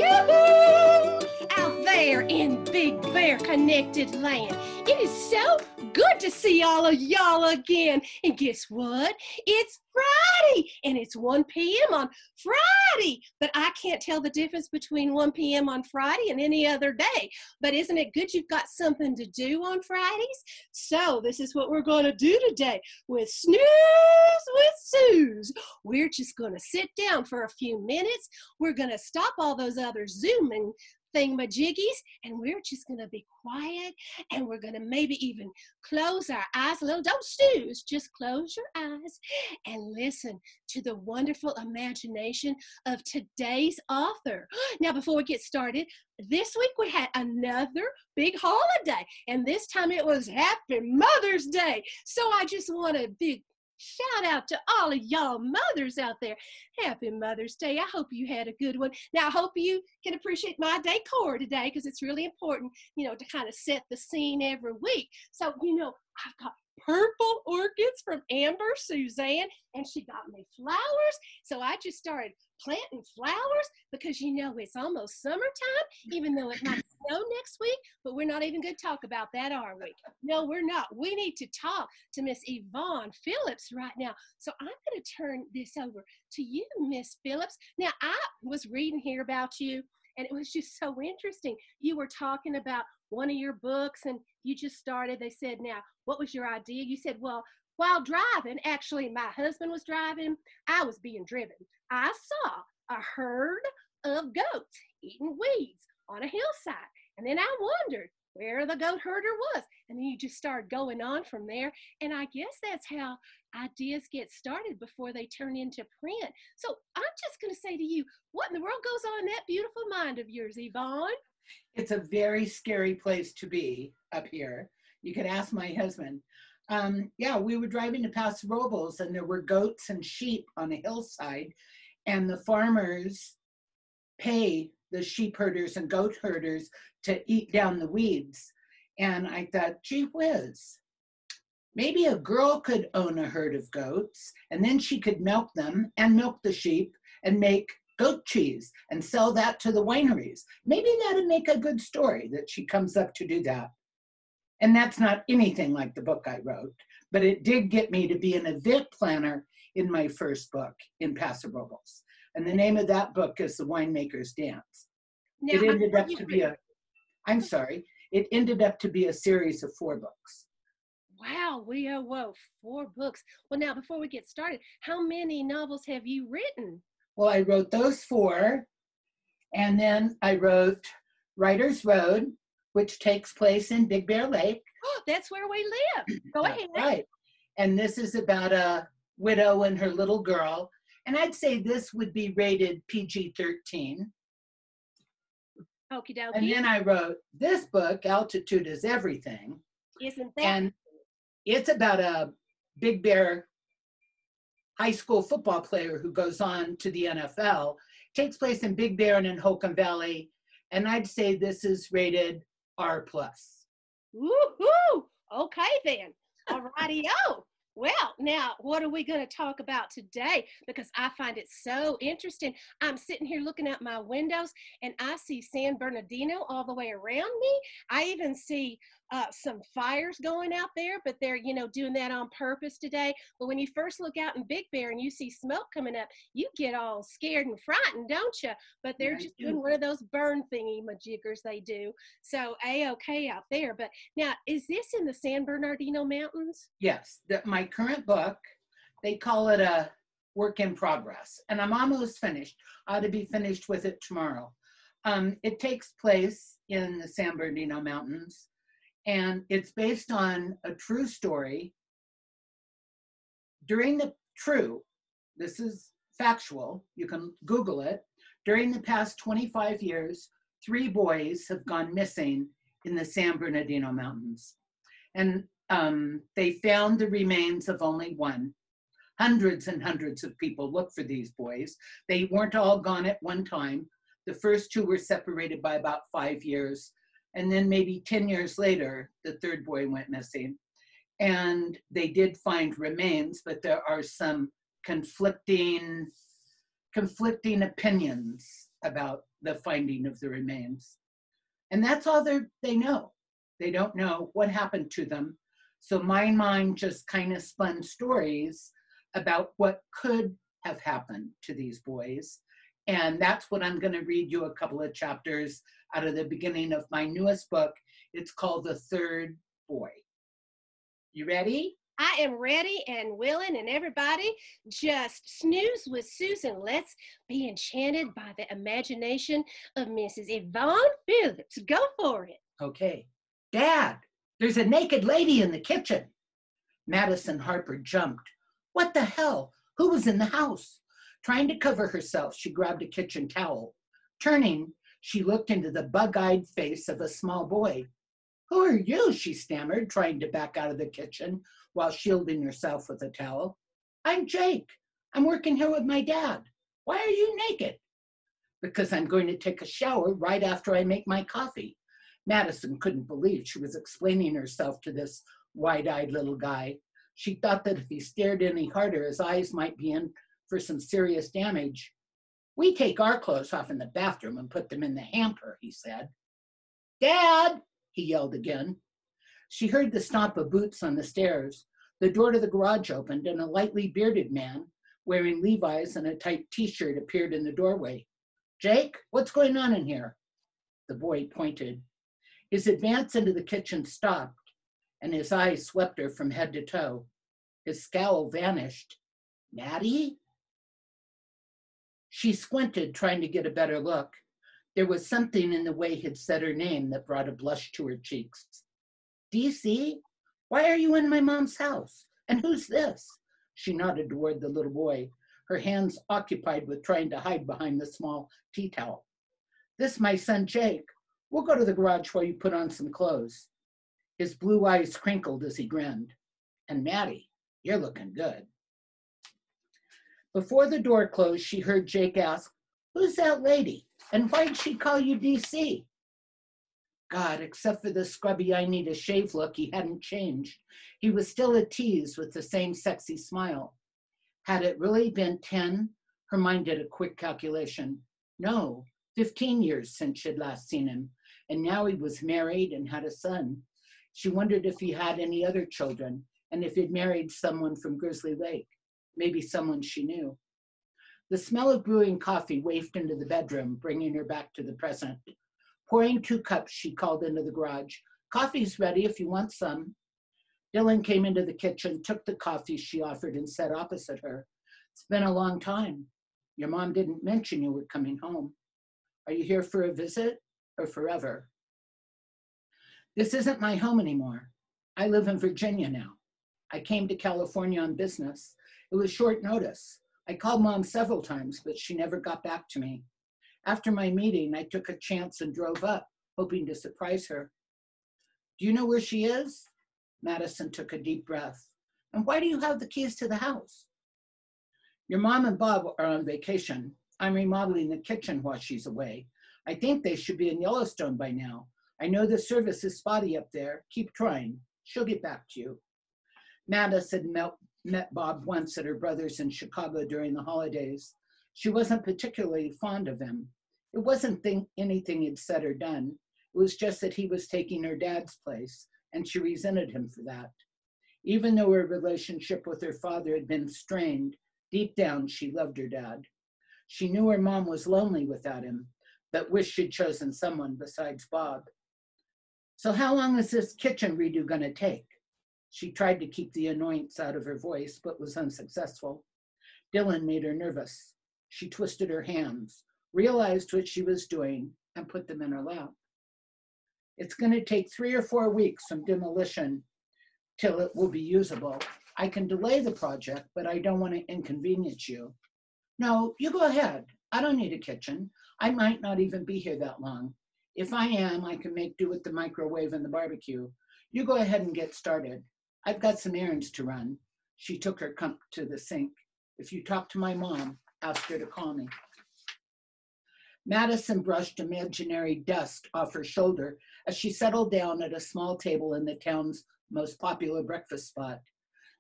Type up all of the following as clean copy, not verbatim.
Yoo-hoo! Out there in Big Bear Connected Land. It is so good to see all of y'all again. And guess what? It's Friday, and it's 1 p.m. on Friday. But I can't tell the difference between 1 p.m. on Friday and any other day. But isn't it good you've got something to do on Fridays? So this is what we're going to do today with Snooze with Suze. We're just going to sit down for a few minutes. We're going to stop all those other Zooming thingamajiggies, and we're just going to be quiet, and we're going to maybe even close our eyes a little. Don't snooze, just close your eyes and listen to the wonderful imagination of today's author. Now, before we get started, this week we had another big holiday, and this time it was Happy Mother's Day. So I just want a big shout out to all of y'all mothers out there. Happy Mother's Day. I hope you had a good one. Now, I hope you can appreciate my decor today because it's really important, to kind of set the scene every week. So, I've got purple orchids from Amber Suzanne, and she got me flowers. So I just started planting flowers because, it's almost summertime, even though it might snow next week, but we're not even going to talk about that, are we? No, we're not. We need to talk to Miss Yvonne Phillips right now. So I'm going to turn this over to you, Miss Phillips. Now, I was reading here about you, and it was just so interesting. You were talking about one of your books, and you just started. They said, now, what was your idea? You said, well, while driving, actually, my husband was driving, I was being driven. I saw a herd of goats eating weeds on a hillside. And then I wondered where the goat herder was. And then you just started going on from there. And I guess that's how ideas get started before they turn into print. So I'm just going to say to you, what in the world goes on in that beautiful mind of yours, Yvonne? It's a very scary place to be up here. You could ask my husband. We were driving to Paso Robles, and there were goats and sheep on a hillside, and the farmers pay the sheep herders and goat herders to eat down the weeds. And I thought, gee whiz, maybe a girl could own a herd of goats, and then she could milk them and milk the sheep and make goat cheese and sell that to the wineries. Maybe that'd make a good story that she comes up to do that. And that's not anything like the book I wrote, but it did get me to be an event planner in my first book in Paso Robles. And the name of that book is The Winemaker's Dance. Now, it ended up to be it ended up to be a series of 4 books. Wow, 4 books. Well, now, before we get started, how many novels have you written? Well, I wrote those 4, and then I wrote Writer's Road, which takes place in Big Bear Lake. Oh, that's where we live. Go ahead. Right. And this is about a widow and her little girl. And I'd say this would be rated PG-13. Okie dokie. And then I wrote this book, Altitude is Everything. Isn't that? And it's about a Big Bear high school football player who goes on to the NFL. It takes place in Big Bear and in Holcomb Valley. And I'd say this is rated R+. Woo-hoo! Okay then. All righty-o. Well, now, what are we going to talk about today? Because I find it so interesting. I'm sitting here looking out my windows, and I see San Bernardino all the way around me. I even see some fires going out there, but they're, doing that on purpose today. But when you first look out in Big Bear and you see smoke coming up, you get all scared and frightened, don't you? But they're just doing one of those burn thingy-majiggers they do. So A-okay out there. But now, is this in the San Bernardino Mountains? Yes. My current book, they call it a work in progress. And I'm almost finished. I ought to be finished with it tomorrow. It takes place in the San Bernardino Mountains. And it's based on a true story. This is factual, you can Google it. During the past 25 years, 3 boys have gone missing in the San Bernardino Mountains. And they found the remains of only one. Hundreds and hundreds of people looked for these boys. They weren't all gone at one time. The first 2 were separated by about 5 years. And then maybe 10 years later, the 3rd boy went missing. And they did find remains, but there are some conflicting opinions about the finding of the remains. And that's all they know. They don't know what happened to them. So my mind just kind of spun stories about what could have happened to these boys. And that's what I'm going to read you a couple of chapters out of the beginning of my newest book. It's called The Third Boy. You ready? I am ready and willing, and everybody just snooze with Susan. Let's be enchanted by the imagination of Mrs. Yvonne Phillips. Go for it. Okay. Dad, there's a naked lady in the kitchen. Madison Harper jumped. What the hell? Who was in the house? Trying to cover herself, she grabbed a kitchen towel. Turning, she looked into the bug-eyed face of a small boy. Who are you? She stammered, trying to back out of the kitchen while shielding herself with a towel. I'm Jake. I'm working here with my dad. Why are you naked? Because I'm going to take a shower right after I make my coffee. Madison couldn't believe she was explaining herself to this wide-eyed little guy. She thought that if he stared any harder, his eyes might be in for some serious damage. We take our clothes off in the bathroom and put them in the hamper, he said. Dad, he yelled again. She heard the stomp of boots on the stairs. The door to the garage opened and a lightly bearded man wearing Levi's and a tight t-shirt appeared in the doorway. Jake, what's going on in here? The boy pointed. His advance into the kitchen stopped and his eyes swept her from head to toe. His scowl vanished. Maddie? She squinted, trying to get a better look. There was something in the way he'd said her name that brought a blush to her cheeks. DC? Why are you in my mom's house? And who's this? She nodded toward the little boy, her hands occupied with trying to hide behind the small tea towel. This my son Jake. We'll go to the garage while you put on some clothes. His blue eyes crinkled as he grinned. And Maddie, you're looking good. Before the door closed, she heard Jake ask, who's that lady? And why'd she call you DC? God, except for the scrubby I need a shave look, he hadn't changed. He was still a tease with the same sexy smile. Had it really been 10? Her mind did a quick calculation. No, 15 years since she'd last seen him. And now he was married and had a son. She wondered if he had any other children and if he'd married someone from Grizzly Lake, maybe someone she knew. The smell of brewing coffee wafted into the bedroom, bringing her back to the present. Pouring 2 cups, she called into the garage. Coffee's ready if you want some. Dylan came into the kitchen, took the coffee she offered and sat opposite her. It's been a long time. Your mom didn't mention you were coming home. Are you here for a visit or forever? This isn't my home anymore. I live in Virginia now. I came to California on business. It was short notice. I called Mom several times, but she never got back to me. After my meeting, I took a chance and drove up, hoping to surprise her. Do you know where she is? Madison took a deep breath. And why do you have the keys to the house? Your mom and Bob are on vacation. I'm remodeling the kitchen while she's away. I think they should be in Yellowstone by now. I know the service is spotty up there. Keep trying. She'll get back to you. Madison met Bob once at her brother's in Chicago during the holidays. She wasn't particularly fond of him. It wasn't anything he'd said or done. It was just that he was taking her dad's place, and she resented him for that. Even though her relationship with her father had been strained, deep down she loved her dad. She knew her mom was lonely without him, but wished she'd chosen someone besides Bob. So how long is this kitchen redo gonna take? She tried to keep the annoyance out of her voice, but was unsuccessful. Dylan made her nervous. She twisted her hands, realized what she was doing, and put them in her lap. It's gonna take 3 or 4 weeks from demolition till it will be usable. I can delay the project, but I don't want to inconvenience you. No, you go ahead. I don't need a kitchen. I might not even be here that long. If I am, I can make do with the microwave and the barbecue. You go ahead and get started. I've got some errands to run. She took her cup to the sink. If you talk to my mom, ask her to call me. Madison brushed imaginary dust off her shoulder as she settled down at a small table in the town's most popular breakfast spot.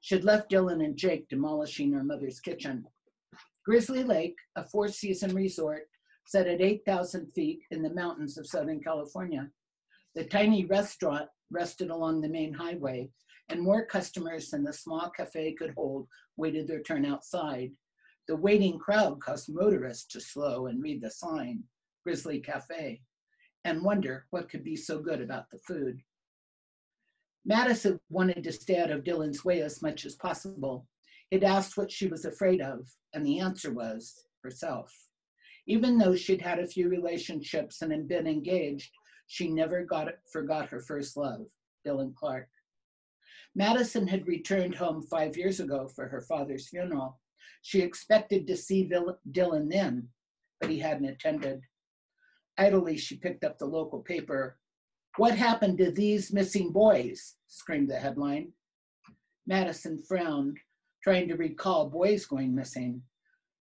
She'd left Dylan and Jake demolishing her mother's kitchen. Grizzly Lake, a 4-season resort, set at 8,000 feet in the mountains of Southern California. The tiny restaurant rested along the main highway, and more customers than the small cafe could hold waited their turn outside. The waiting crowd caused motorists to slow and read the sign, Grizzly Cafe, and wonder what could be so good about the food. Madison wanted to stay out of Dylan's way as much as possible. He'd asked what she was afraid of, and the answer was herself. Even though she'd had a few relationships and had been engaged, she never forgot her first love, Dylan Clark. Madison had returned home 5 years ago for her father's funeral. She expected to see Dylan then, but he hadn't attended. Idly, she picked up the local paper. "What happened to these missing boys?" screamed the headline. Madison frowned, trying to recall boys going missing.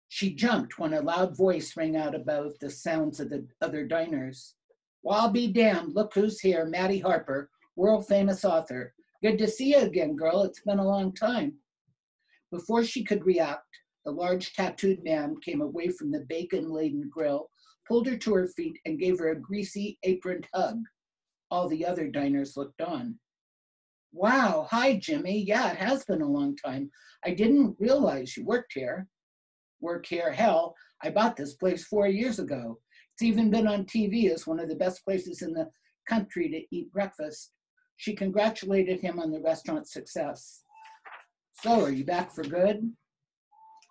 She jumped when a loud voice rang out above the sounds of the other diners. "Well, I'll be damned. Look who's here, Maddie Harper, world famous author. Good to see you again, girl. It's been a long time." Before she could react, the large tattooed man came away from the bacon-laden grill, pulled her to her feet, and gave her a greasy, aproned hug. All the other diners looked on. "Wow, hi, Jimmy. Yeah, it has been a long time. I didn't realize you worked here." "Work here? Hell, I bought this place 4 years ago. It's even been on TV as one of the best places in the country to eat breakfast." She congratulated him on the restaurant's success. "So, are you back for good?"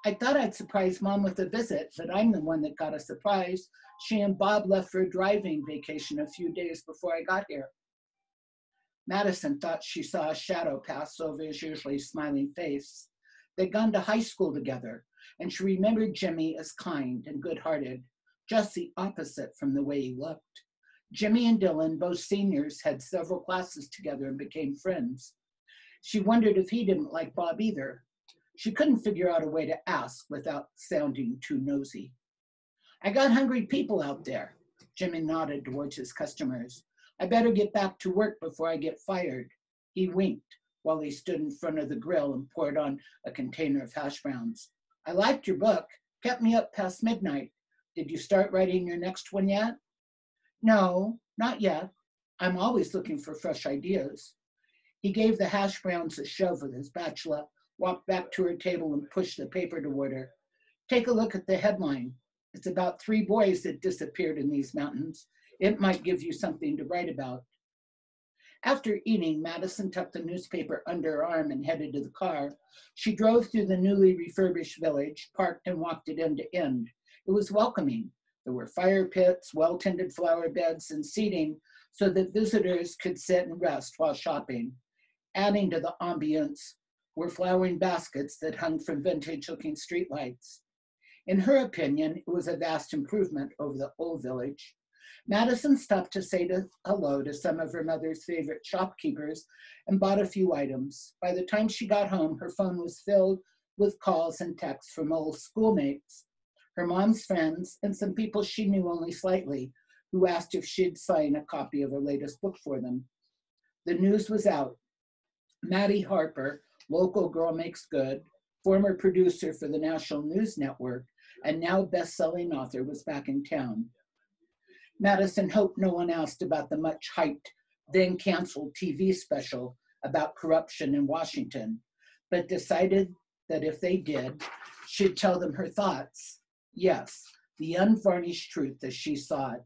"I thought I'd surprise Mom with a visit, but I'm the one that got a surprise. She and Bob left for a driving vacation a few days before I got here." Madison thought she saw a shadow pass over his usually smiling face. They'd gone to high school together, and she remembered Jimmy as kind and good-hearted, just the opposite from the way he looked. Jimmy and Dylan, both seniors, had several classes together and became friends. She wondered if he didn't like Bob either. She couldn't figure out a way to ask without sounding too nosy. "I got hungry people out there." Jimmy nodded towards his customers. "I better get back to work before I get fired." He winked while he stood in front of the grill and poured on a container of hash browns. "I liked your book. Kept me up past midnight. Did you start writing your next one yet?" "No, not yet. I'm always looking for fresh ideas." He gave the hash browns a shove with his spatula, walked back to her table and pushed the paper toward her. "Take a look at the headline. It's about 3 boys that disappeared in these mountains. It might give you something to write about." After eating, Madison tucked the newspaper under her arm and headed to the car. She drove through the newly refurbished village, parked and walked it end to end. It was welcoming. There were fire pits, well-tended flower beds, and seating so that visitors could sit and rest while shopping. Adding to the ambience were flowering baskets that hung from vintage-looking streetlights. In her opinion, it was a vast improvement over the old village. Madison stopped to say hello to some of her mother's favorite shopkeepers and bought a few items. By the time she got home, her phone was filled with calls and texts from old schoolmates, her mom's friends, and some people she knew only slightly, who asked if she'd sign a copy of her latest book for them. The news was out. Maddie Harper, local Girl Makes Good, former producer for the National News Network, and now best-selling author, was back in town. Madison hoped no one asked about the much-hyped, then-canceled TV special about corruption in Washington, but decided that if they did, she'd tell them her thoughts. Yes, the unvarnished truth as she saw it.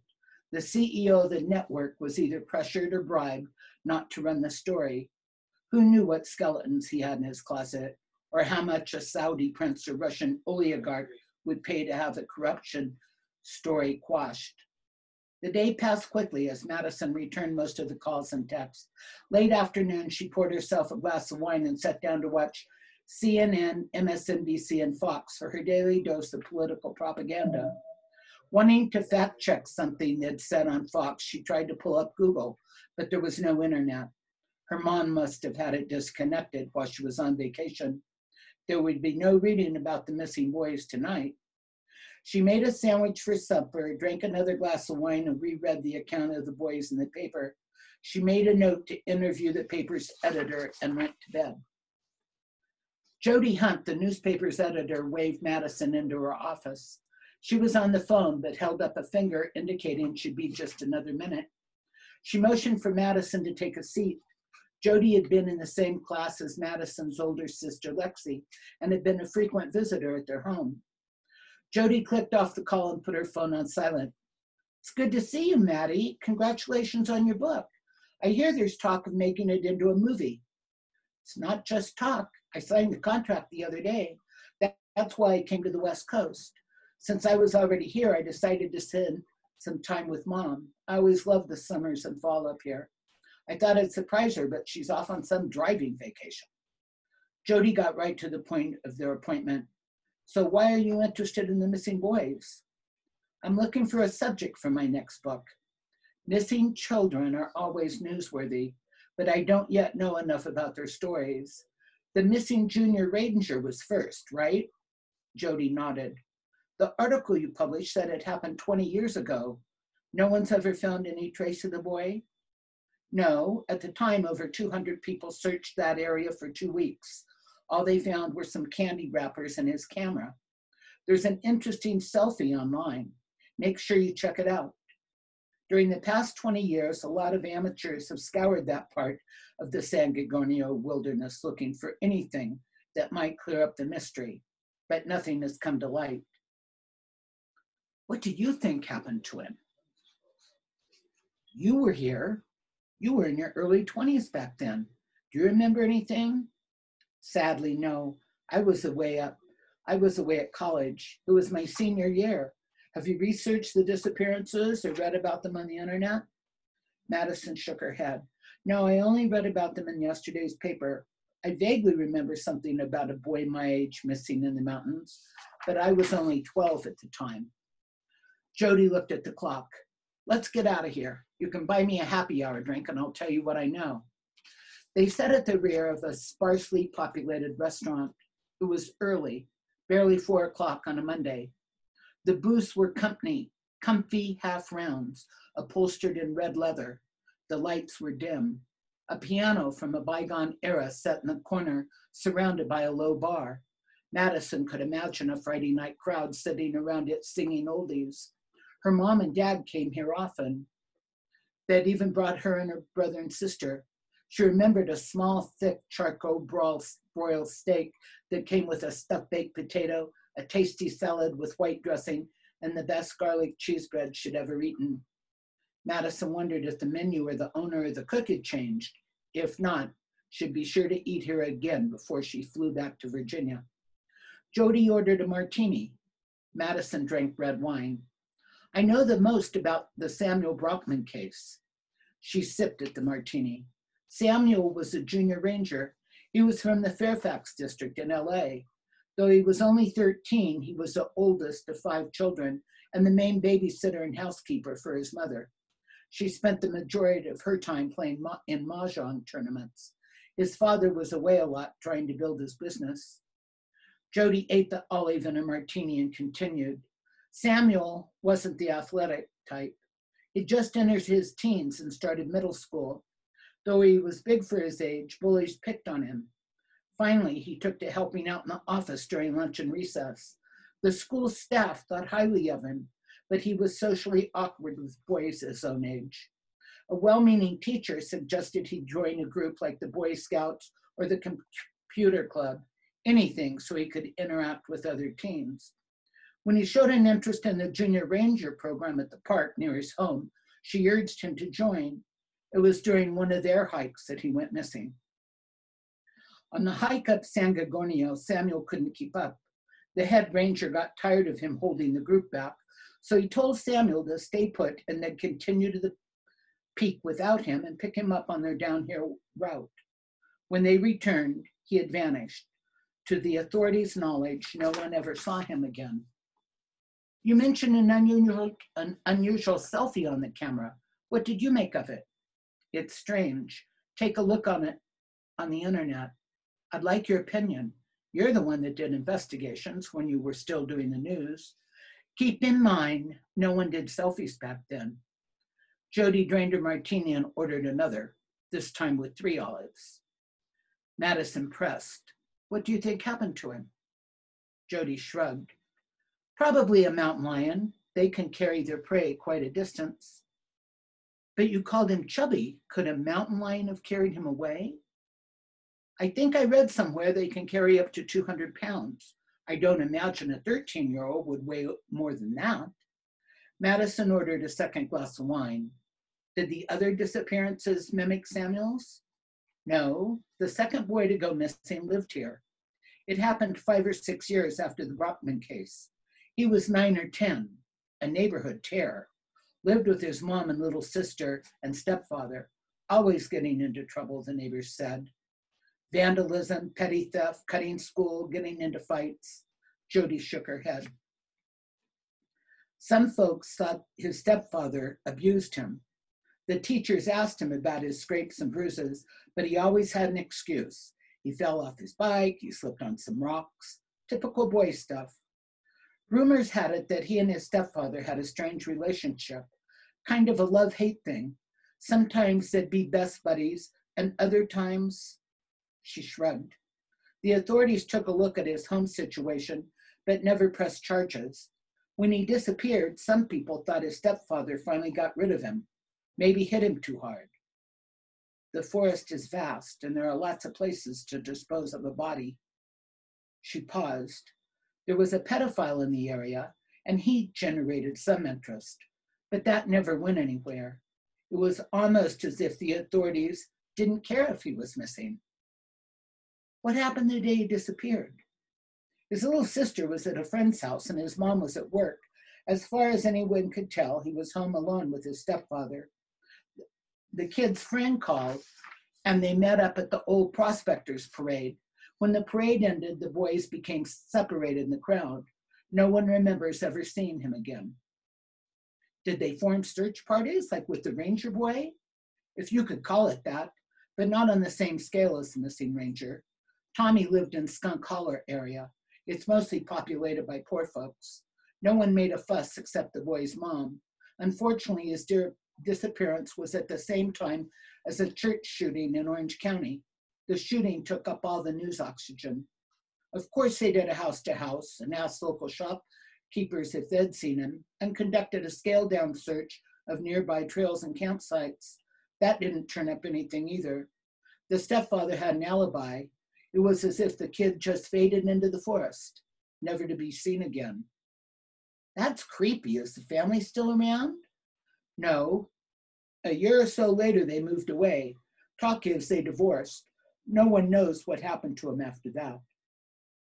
The CEO of the network was either pressured or bribed not to run the story. Who knew what skeletons he had in his closet, or how much a Saudi prince or Russian oligarch would pay to have the corruption story quashed? The day passed quickly as Madison returned most of the calls and texts. Late afternoon, she poured herself a glass of wine and sat down to watch CNN, MSNBC, and Fox for her daily dose of political propaganda. Wanting to fact check something they'd said on Fox, she tried to pull up Google, but there was no internet. Her mom must have had it disconnected while she was on vacation. There would be no reading about the missing boys tonight. She made a sandwich for supper, drank another glass of wine, and reread the account of the boys in the paper. She made a note to interview the paper's editor and went to bed. Jody Hunt, the newspaper's editor, waved Madison into her office. She was on the phone, but held up a finger indicating she'd be just another minute. She motioned for Madison to take a seat. Jody had been in the same class as Madison's older sister, Lexi, and had been a frequent visitor at their home. Jody clicked off the call and put her phone on silent. It's good to see you, Maddie. Congratulations on your book. I hear there's talk of making it into a movie. It's not just talk. I signed the contract the other day. That's why I came to the West Coast. Since I was already here, I decided to spend some time with Mom. I always loved the summers and fall up here. I thought I'd surprise her, but she's off on some driving vacation. Jody got right to the point of their appointment. So why are you interested in the missing boys? I'm looking for a subject for my next book. Missing children are always newsworthy, but I don't yet know enough about their stories. The missing junior ranger was first, right? Jody nodded. The article you published said it happened 20 years ago. No one's ever found any trace of the boy? No, at the time, over 200 people searched that area for 2 weeks. All they found were some candy wrappers and his camera. There's an interesting selfie online. Make sure you check it out. During the past 20 years, a lot of amateurs have scoured that part of the San Gorgonio wilderness looking for anything that might clear up the mystery, but nothing has come to light. What do you think happened to him? You were here. You were in your early 20s back then. Do you remember anything? Sadly, no. I was away at college. It was my senior year. Have you researched the disappearances or read about them on the internet? Madison shook her head. No, I only read about them in yesterday's paper. I vaguely remember something about a boy my age missing in the mountains, but I was only 12 at the time. Jody looked at the clock. Let's get out of here. You can buy me a happy hour drink and I'll tell you what I know. They sat at the rear of a sparsely populated restaurant. It was early, barely 4 o'clock on a Monday. The booths were comfy half rounds, upholstered in red leather. The lights were dim. A piano from a bygone era sat in the corner, surrounded by a low bar. Madison could imagine a Friday night crowd sitting around it singing oldies. Her mom and dad came here often. They'd even brought her and her brother and sister. She remembered a small, thick charcoal broiled steak that came with a stuffed baked potato, a tasty salad with white dressing, and the best garlic cheese bread she'd ever eaten. Madison wondered if the menu or the owner or the cook had changed. If not, she'd be sure to eat here again before she flew back to Virginia. Jody ordered a martini. Madison drank red wine. I know the most about the Samuel Brockman case. She sipped at the martini. Samuel was a junior ranger. He was from the Fairfax district in LA. Though he was only 13, he was the oldest of 5 children and the main babysitter and housekeeper for his mother. She spent the majority of her time playing in mahjong tournaments. His father was away a lot trying to build his business. Jody ate the olive in a martini and continued. Samuel wasn't the athletic type. He just entered his teens and started middle school. Though he was big for his age, bullies picked on him. Finally, he took to helping out in the office during lunch and recess. The school staff thought highly of him, but he was socially awkward with boys his own age. A well-meaning teacher suggested he join a group like the Boy Scouts or the computer club, anything so he could interact with other teens. When he showed an interest in the Junior Ranger program at the park near his home, she urged him to join. It was during one of their hikes that he went missing. On the hike up San Gorgonio, Samuel couldn't keep up. The head ranger got tired of him holding the group back, so he told Samuel to stay put and then continue to the peak without him and pick him up on their downhill route. When they returned, he had vanished. To the authorities' knowledge, no one ever saw him again. You mentioned an unusual selfie on the camera. What did you make of it? It's strange. Take a look on it on the internet. I'd like your opinion. You're the one that did investigations when you were still doing the news. Keep in mind, no one did selfies back then. Jody drained her martini and ordered another, this time with 3 olives. Madison pressed. What do you think happened to him? Jody shrugged. Probably a mountain lion. They can carry their prey quite a distance. But you called him chubby. Could a mountain lion have carried him away? I think I read somewhere they can carry up to 200 pounds. I don't imagine a 13-year-old would weigh more than that. Madison ordered a second glass of wine. Did the other disappearances mimic Samuel's? No, the second boy to go missing lived here. It happened 5 or 6 years after the Brockman case. He was 9 or 10, a neighborhood terror. Lived with his mom and little sister and stepfather, always getting into trouble, the neighbors said. Vandalism, petty theft, cutting school, getting into fights. Jody shook her head. Some folks thought his stepfather abused him. The teachers asked him about his scrapes and bruises, but he always had an excuse. He fell off his bike, he slipped on some rocks, typical boy stuff. Rumors had it that he and his stepfather had a strange relationship, kind of a love-hate thing. Sometimes they'd be best buddies, and other times, she shrugged. The authorities took a look at his home situation, but never pressed charges. When he disappeared, some people thought his stepfather finally got rid of him, maybe hit him too hard. The forest is vast, and there are lots of places to dispose of a body. She paused. There was a pedophile in the area, and he generated some interest, but that never went anywhere. It was almost as if the authorities didn't care if he was missing. What happened the day he disappeared? His little sister was at a friend's house and his mom was at work. As far as anyone could tell, he was home alone with his stepfather. The kid's friend called and they met up at the old prospectors parade. When the parade ended, the boys became separated in the crowd. No one remembers ever seeing him again. Did they form search parties like with the Ranger boy? If you could call it that, but not on the same scale as the missing Ranger. Tommy lived in Skunk Holler area. It's mostly populated by poor folks. No one made a fuss except the boy's mom. Unfortunately, his disappearance was at the same time as a church shooting in Orange County. The shooting took up all the news oxygen. Of course, they did a house to house and asked local shopkeepers if they'd seen him and conducted a scaled down search of nearby trails and campsites. That didn't turn up anything either. The stepfather had an alibi. It was as if the kid just faded into the forest, never to be seen again. That's creepy. Is the family still around? No. A year or so later, they moved away. Talk is they divorced. No one knows what happened to him after that.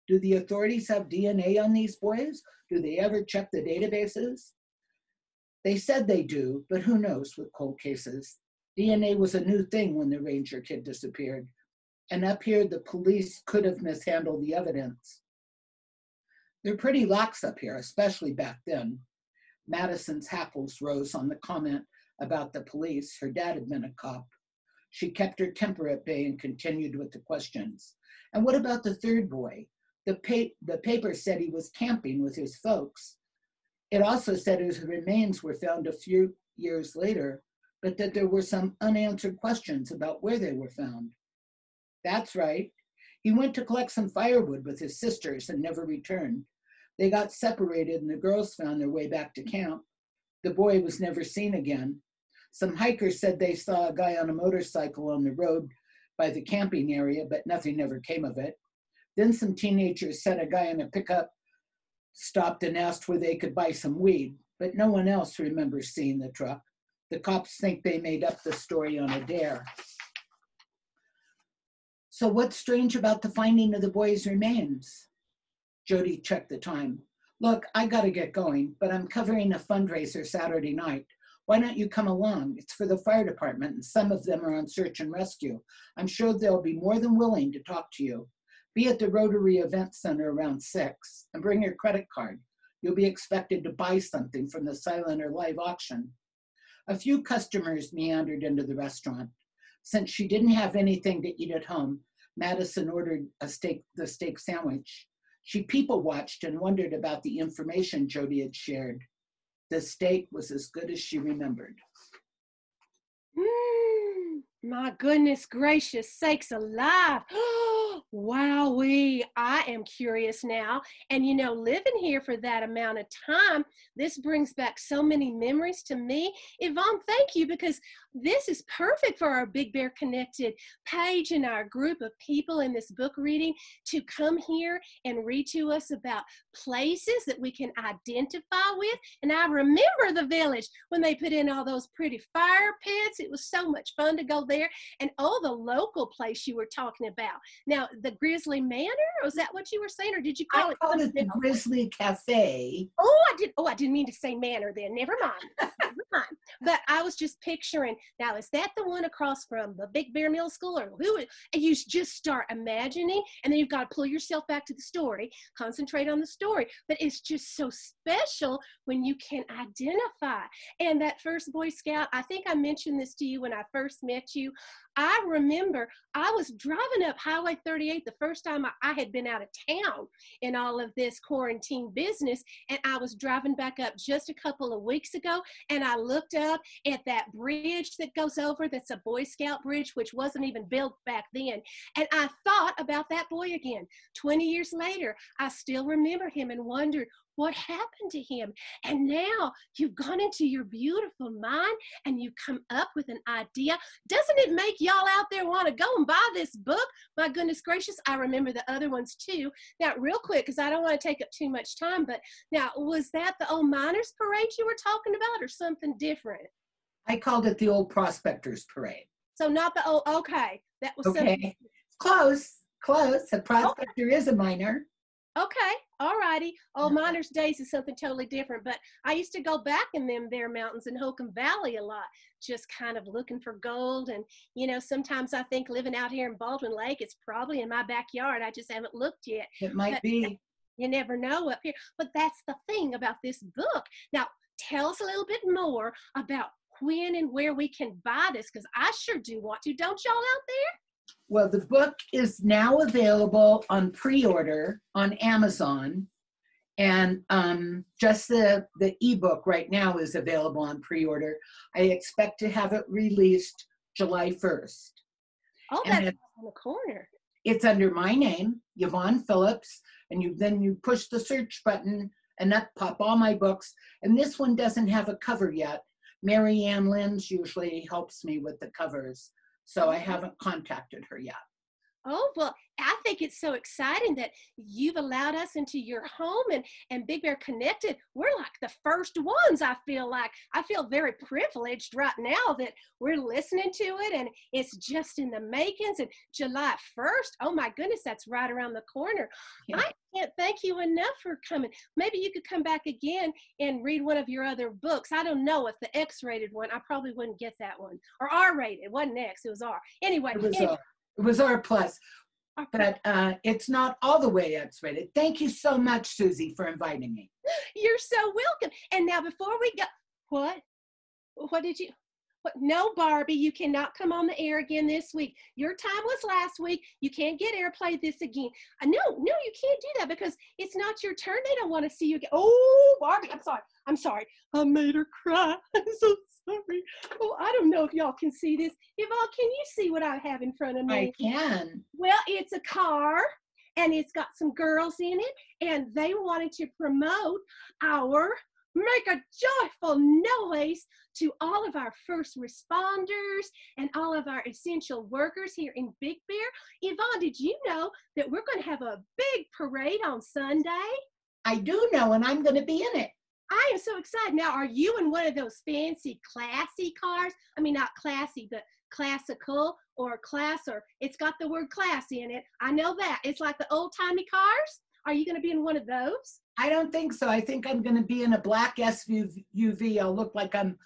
Do the authorities have DNA on these boys? Do they ever check the databases? They said they do, but who knows with cold cases. DNA was a new thing when the Ranger kid disappeared. And up here, the police could have mishandled the evidence. They're pretty lax up here, especially back then. Madison's hackles rose on the comment about the police. Her dad had been a cop. She kept her temper at bay and continued with the questions. And what about the third boy? The paper said he was camping with his folks. It also said his remains were found a few years later, but that there were some unanswered questions about where they were found. That's right. He went to collect some firewood with his sisters and never returned. They got separated and the girls found their way back to camp. The boy was never seen again. Some hikers said they saw a guy on a motorcycle on the road by the camping area, but nothing ever came of it. Then some teenagers said a guy in a pickup stopped and asked where they could buy some weed, but no one else remembers seeing the truck. The cops think they made up the story on a dare. So what's strange about the finding of the boy's remains? Jody checked the time. Look, I gotta get going, but I'm covering a fundraiser Saturday night. Why don't you come along? It's for the fire department and some of them are on search and rescue. I'm sure they'll be more than willing to talk to you. Be at the Rotary Event Center around 6 and bring your credit card. You'll be expected to buy something from the silent or live auction. A few customers meandered into the restaurant. Since she didn't have anything to eat at home, Madison ordered the steak sandwich. She people watched and wondered about the information Jody had shared. The steak was as good as she remembered. My goodness gracious sakes alive. Wowee. I am curious now. And you know, living here for that amount of time, this brings back so many memories to me. Yvonne, thank you, because this is perfect for our Big Bear Connected page and our group of people in this book reading to come here and read to us about places that we can identify with. And I remember the village when they put in all those pretty fire pits. It was so much fun to go there. And oh, the local place you were talking about. Now, the Grizzly Manor, was that what you were saying, or did you call I it call something it the different? Grizzly Cafe. I didn't mean to say manor then. Never mind. Never mind. But I was just picturing, now, is that the one across from the Big Bear Middle School, or who? And you just start imagining, and then you've got to pull yourself back to the story, concentrate on the story. But it's just so special when you can identify. And that first Boy Scout, I think I mentioned this to you when I first met you. I remember I was driving up Highway 38 the first time I had been out of town in all of this quarantine business, and I was driving back up just a couple of weeks ago, and I looked up at that bridge that goes over, that's a Boy Scout bridge, which wasn't even built back then, and I thought about that boy again. 20 years later, I still remember him and wondered, what happened to him? And now you've gone into your beautiful mind and you come up with an idea. Doesn't it make y'all out there want to go and buy this book? My goodness gracious, I remember the other ones too. Now, real quick, because I don't want to take up too much time, but now, was that the old Miners Parade you were talking about, or something different? I called it the Old Prospectors Parade. So not the old, okay. That was Okay, something. close. A prospector is a miner. Okay, all righty. Old Miners Days is something totally different, but I used to go back in them there mountains in Holcomb Valley a lot, just kind of looking for gold. And, you know, sometimes I think living out here in Baldwin Lake, it's probably in my backyard. I just haven't looked yet. It might be. You never know up here. But that's the thing about this book. Now, tell us a little bit more about when and where we can buy this, because I sure do want to. Don't y'all out there? Well, the book is now available on pre-order on Amazon, and just the ebook right now is available on pre-order. I expect to have it released July 1st. Oh, that's on the corner. It's under my name, Yvonne Phillips, and then you push the search button and up pop all my books. And this one doesn't have a cover yet. Mary Ann Lynch usually helps me with the covers, so I haven't contacted her yet. Oh, well, I think it's so exciting that you've allowed us into your home, and Big Bear Connected. We're like the first ones, I feel like. I feel very privileged right now that we're listening to it, and it's just in the makings. And July 1st, oh my goodness, that's right around the corner. Yeah. I can't thank you enough for coming. Maybe you could come back again and read one of your other books. I don't know if the X-rated one, I probably wouldn't get that one. Or R-rated, it wasn't X, it was R. Anyway. It was R+, but it's not all the way X-rated. Thank you so much, Susie, for inviting me. You're so welcome. And now before we go, what did you, no, Barbie, you cannot come on the air again this week. Your time was last week. You can't get airplay this again. No, you can't do that because it's not your turn. They don't want to see you again. Oh, Barbie, I'm sorry. I made her cry. I'm so sorry. Oh, I don't know if y'all can see this. Yvonne, can you see what I have in front of me? I can. Well, it's a car, and it's got some girls in it, and they wanted to promote our Make a Joyful Noise to all of our first responders and all of our essential workers here in Big Bear. Yvonne, did you know that we're going to have a big parade on Sunday? I do know, and I'm going to be in it. I am so excited. Now, are you in one of those fancy, classy cars? I mean, not classy, but classical or class, or it's got the word classy in it. I know that. It's like the old-timey cars. Are you going to be in one of those? I don't think so. I think I'm going to be in a black SUV. I'll look like I'm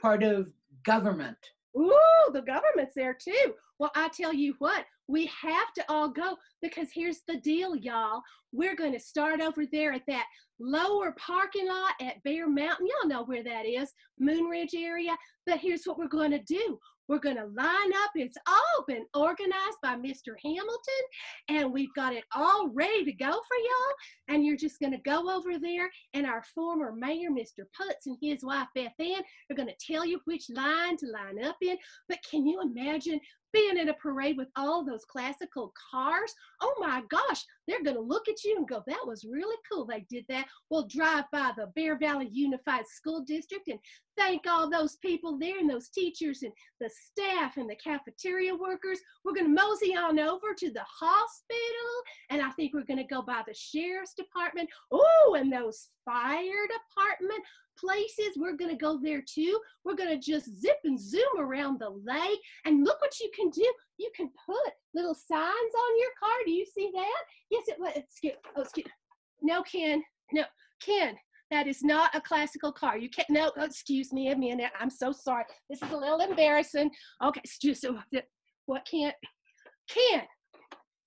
part of government. Ooh, the government's there too. Well, I tell you what, we have to all go because here's the deal, y'all. We're going to start over there at that lower parking lot at Bear Mountain. Y'all know where that is, Moon Ridge area. But here's what we're going to do. We're going to line up. It's all been organized by Mr. Hamilton, and we've got it all ready to go for y'all. And you're just going to go over there, and our former mayor, Mr. Putz, and his wife, Beth Ann, are going to tell you which line to line up in. But can you imagine being in a parade with all those classical cars? Oh my gosh, they're gonna look at you and go, that was really cool they did that. We'll drive by the Bear Valley Unified School District and thank all those people there and those teachers and the staff and the cafeteria workers. We're gonna mosey on over to the hospital, and I think we're gonna go by the sheriff's department. Oh, and those fire department places, we're gonna go there too. We're gonna just zip and zoom around the lake, and look what you can do. You can put little signs on your car. Do you see that? Yes, excuse. No, Ken, no, Ken, that is not a classical car. You can't, no, excuse me a minute. I'm so sorry. This is a little embarrassing. Okay, what, Ken? Ken,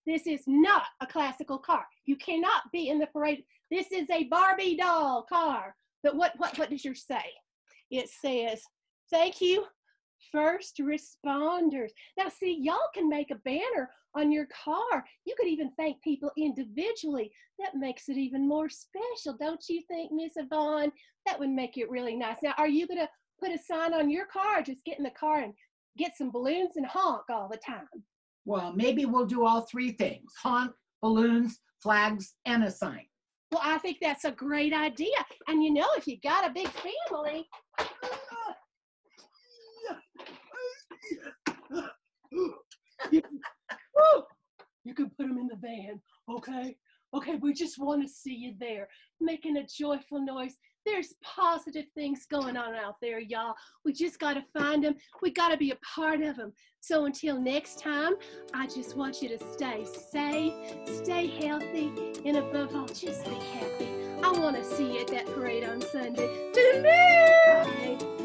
this is not a classical car. You cannot be in the parade. This is a Barbie doll car. But what does yours say? It says, thank you, first responders. Now see, y'all can make a banner on your car. You could even thank people individually. That makes it even more special, don't you think, Miss Yvonne? That would make it really nice. Now, are you gonna put a sign on your car, or just get in the car and get some balloons and honk all the time? Well, maybe we'll do all three things: honk, balloons, flags, and a sign. Well, I think that's a great idea. And you know, if you got a big family, you can put them in the van, okay? Okay, we just want to see you there, making a joyful noise. There's positive things going on out there, y'all. We just got to find them. We got to be a part of them. So until next time, I just want you to stay safe, stay healthy, and above all, just be happy. I want to see you at that parade on Sunday. Toodaloo!